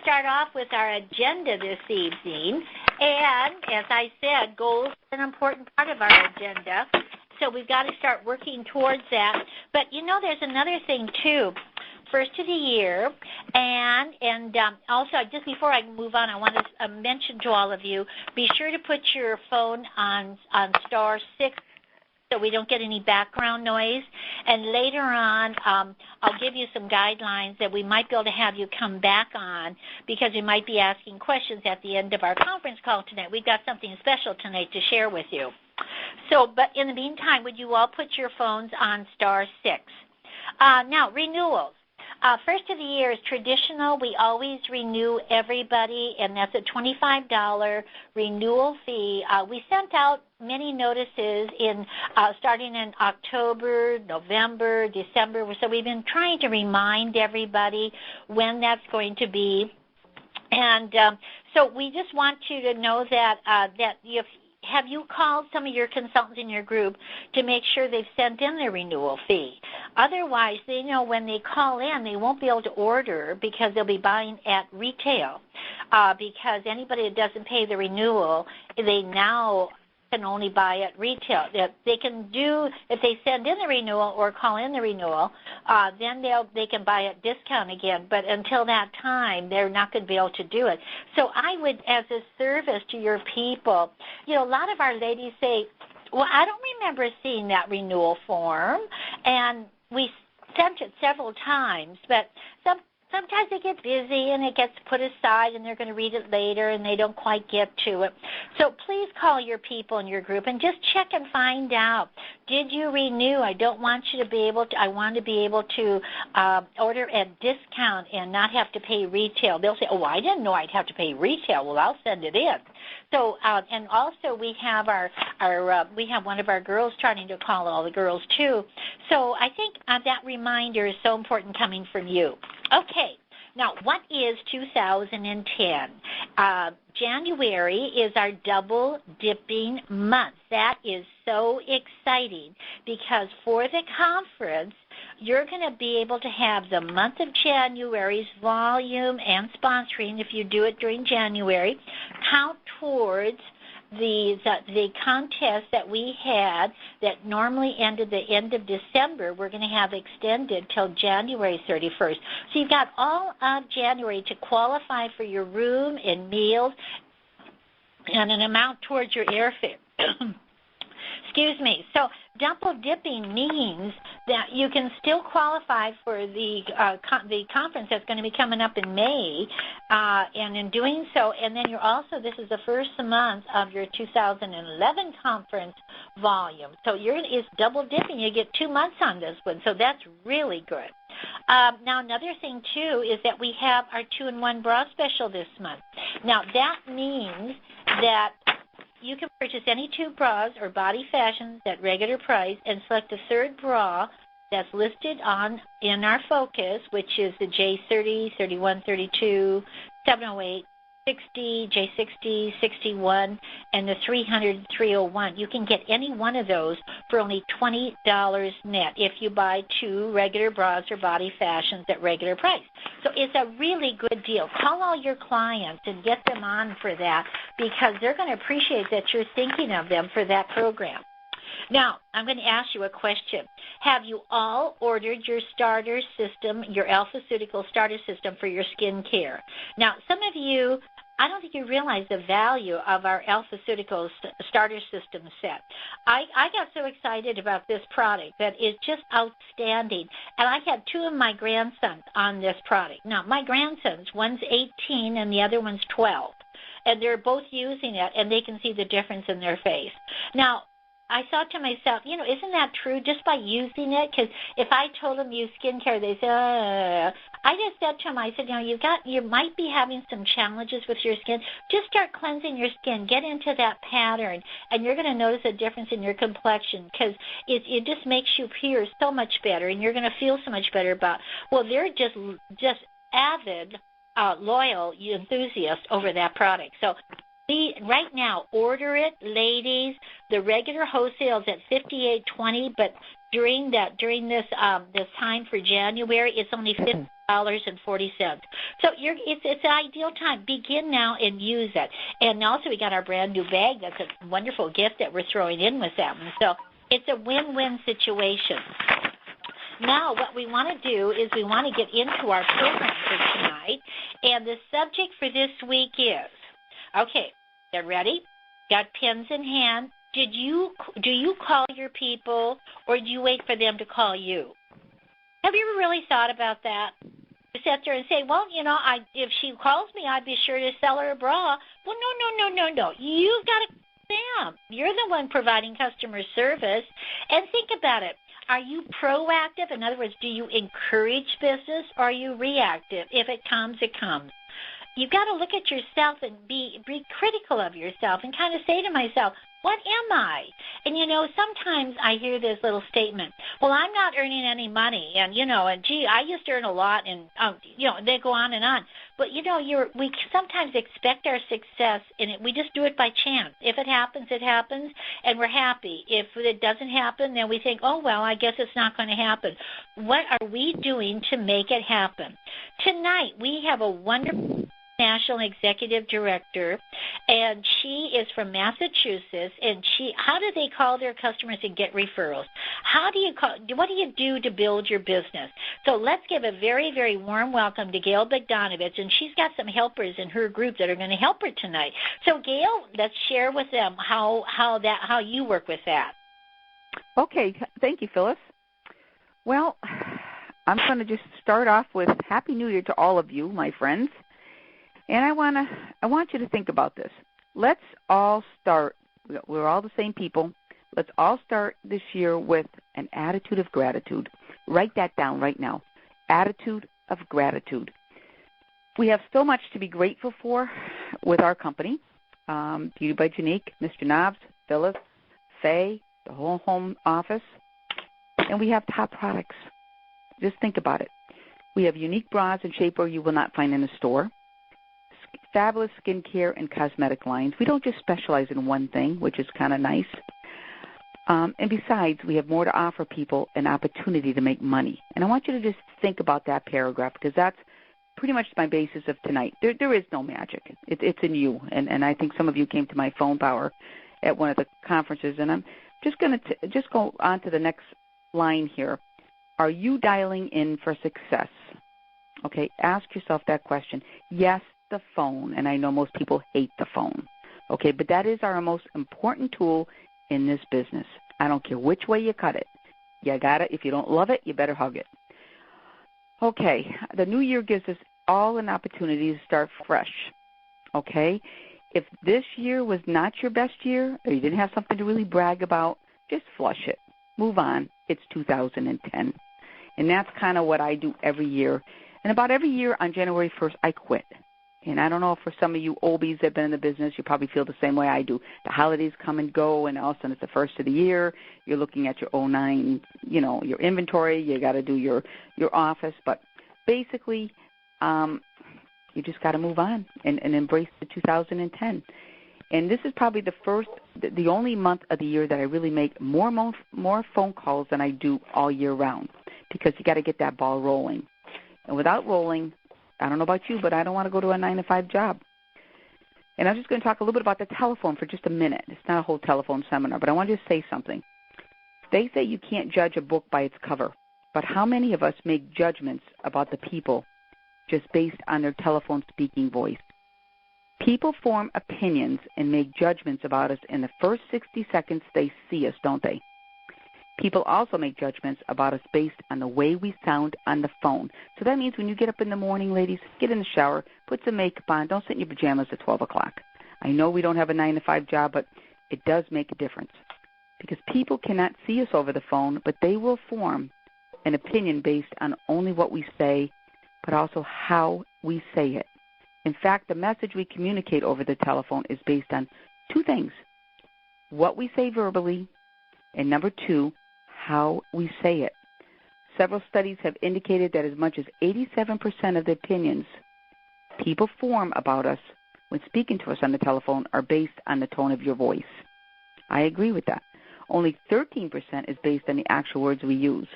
start off with our agenda this evening. And as I said, goals are an important part of our agenda. So we've got to start working towards that. But, there's another thing, too. First of the year, and also, just before I move on, I want to mention to all of you, be sure to put your phone on star 6 so we don't get any background noise. And later on, I'll give you some guidelines that we might be able to have you come back on because we might be asking questions at the end of our conference call tonight. We've got something special tonight to share with you. So, but in the meantime, would you all put your phones on star 6? Now, renewals. First of the year is traditional. We always renew everybody, and that's a $25 renewal fee. We sent out many notices starting in October, November, December. So we've been trying to remind everybody when that's going to be. And so we just want you to know that have you called some of your consultants in your group to make sure they've sent in their renewal fee? Otherwise, they know when they call in, they won't be able to order because they'll be buying at retail. Because anybody that doesn't pay the renewal, they now can only buy at retail. They can do, if they send in the renewal or call in the renewal, then they can buy at discount again. But until that time, they're not going to be able to do it. So I would, as a service to your people, a lot of our ladies say, well, I don't remember seeing that renewal form, and we sent it several times, but sometimes they get busy and it gets put aside and they're going to read it later and they don't quite get to it. So please call your people in your group and just check and find out, did you renew? I don't want you to be able to, I want to be able to order at discount and not have to pay retail. They'll say, oh, I didn't know I'd have to pay retail. Well, I'll send it in. So, and also we have we have one of our girls trying to call all the girls too. So I think that reminder is so important coming from you. Okay, now what is 2010? January is our double dipping month. That is so exciting because for the conference, you're going to be able to have the month of January's volume and sponsoring, if you do it during January, count towards the contest that we had that normally ended the end of December. We're going to have extended till January 31st. So you've got all of January to qualify for your room and meals and an amount towards your airfare. Excuse me. So double dipping means that you can still qualify for the conference that's going to be coming up in May, and in doing so, and then you're also, this is the first month of your 2011 conference volume. So it's double dipping. You get 2 months on this one, so that's really good. Now, another thing, too, is that we have our 2-in-1 bra special this month. Now, that means that you can purchase any 2 bras or body fashions at regular price and select a third bra that's listed in our focus, which is the J30, 31, 32, 708, 60, J60, 61, and the 300, 301. You can get any one of those for only $20 net if you buy 2 regular bras or body fashions at regular price. So it's a really good deal. Call all your clients and get them on for that because they're going to appreciate that you're thinking of them for that program. Now, I'm going to ask you a question. Have you all ordered your starter system, your AlphaCeutical starter system for your skin care? Now, some of you, I don't think you realize the value of our AlphaCeutical starter system set. I got so excited about this product that it's just outstanding. And I had 2 of my grandsons on this product. Now, my grandsons, one's 18 and the other one's 12. And they're both using it, and they can see the difference in their face. Now, I thought to myself, isn't that true just by using it? Because if I told them use skincare, they say, I just said to them, I said, you might be having some challenges with your skin. Just start cleansing your skin. Get into that pattern, and you're going to notice a difference in your complexion because it just makes you appear so much better, and you're going to feel so much better about, well, they're just avid, loyal enthusiasts over that product. So right now, order it, ladies. The regular wholesale is at $58.20, but during this time for January, it's only $40. So it's an ideal time. Begin now and use it. And also we got our brand new bag. That's a wonderful gift that we're throwing in with them. So it's a win-win situation. Now what we want to do is we want to get into our program for tonight. And the subject for this week is, okay, they're ready? Got pens in hand? Do you call your people or do you wait for them to call you? Have you ever really thought about that? You sit there and say, well, if she calls me, I'd be sure to sell her a bra. Well, no. You've got to call them. You're the one providing customer service. And think about it. Are you proactive? In other words, do you encourage business or are you reactive? If it comes, it comes. You've got to look at yourself and be critical of yourself and kind of say to myself, what am I? And, sometimes I hear this little statement, well, I'm not earning any money. And, gee, I used to earn a lot. And, they go on and on. But, we sometimes expect our success, and we just do it by chance. If it happens, it happens, and we're happy. If it doesn't happen, then we think, oh, well, I guess it's not going to happen. What are we doing to make it happen? Tonight, we have a wonderful National Executive Director, and she is from Massachusetts. And how do they call their customers and get referrals? What do you do to build your business? So let's give a very, very warm welcome to Gail Bogdanovich, and she's got some helpers in her group that are going to help her tonight. So Gail, let's share with them how you work with that. Okay, thank you, Phyllis. Well, I'm going to just start off with Happy New Year to all of you, my friends. And I want you to think about this. Let's all start. We're all the same people. Let's all start this year with an attitude of gratitude. Write that down right now. Attitude of gratitude. We have so much to be grateful for with our company, Beauty by Janique, Mr. Knobs, Phyllis, Faye, the whole home office, and we have top products. Just think about it. We have unique bras and shapewear you will not find in a store. Fabulous skincare and cosmetic lines. We don't just specialize in one thing, which is kind of nice. And besides, we have more to offer people an opportunity to make money. And I want you to just think about that paragraph because that's pretty much my basis of tonight. There is no magic. It's in you. And I think some of you came to my phone power at one of the conferences. And I'm just going to just go on to the next line here. Are you dialing in for success? Okay, ask yourself that question. Yes, the phone, and I know most people hate the phone, okay, but that is our most important tool in this business. I don't care which way you cut it. You got it. If you don't love it, you better hug it. Okay, the new year gives us all an opportunity to start fresh, okay? If this year was not your best year or you didn't have something to really brag about, just flush it. Move on. It's 2010. And that's kind of what I do every year. And about every year on January 1st, I quit. And I don't know if for some of you oldies that have been in the business, you probably feel the same way I do. The holidays come and go, and all of a sudden it's the first of the year. You're looking at your 09, your inventory. You got to do your office. But basically, you just got to move on and embrace the 2010. And this is probably the only month of the year that I really make more phone calls than I do all year round because you got to get that ball rolling. And without rolling, I don't know about you, but I don't want to go to a 9-to-5 job. And I'm just going to talk a little bit about the telephone for just a minute. It's not a whole telephone seminar, but I want to just say something. They say you can't judge a book by its cover, but how many of us make judgments about the people just based on their telephone speaking voice? People form opinions and make judgments about us in the first 60 seconds they see us, don't they? People also make judgments about us based on the way we sound on the phone. So that means when you get up in the morning, ladies, get in the shower, put some makeup on. Don't sit in your pajamas at 12 o'clock. I know we don't have a 9-to-5 job, but it does make a difference because people cannot see us over the phone, but they will form an opinion based on only what we say, but also how we say it. In fact, the message we communicate over the telephone is based on two things, what we say verbally, and number two, how we say it. Several studies have indicated that as much as 87% of the opinions people form about us when speaking to us on the telephone are based on the tone of your voice. I agree with that. Only 13% is based on the actual words we use.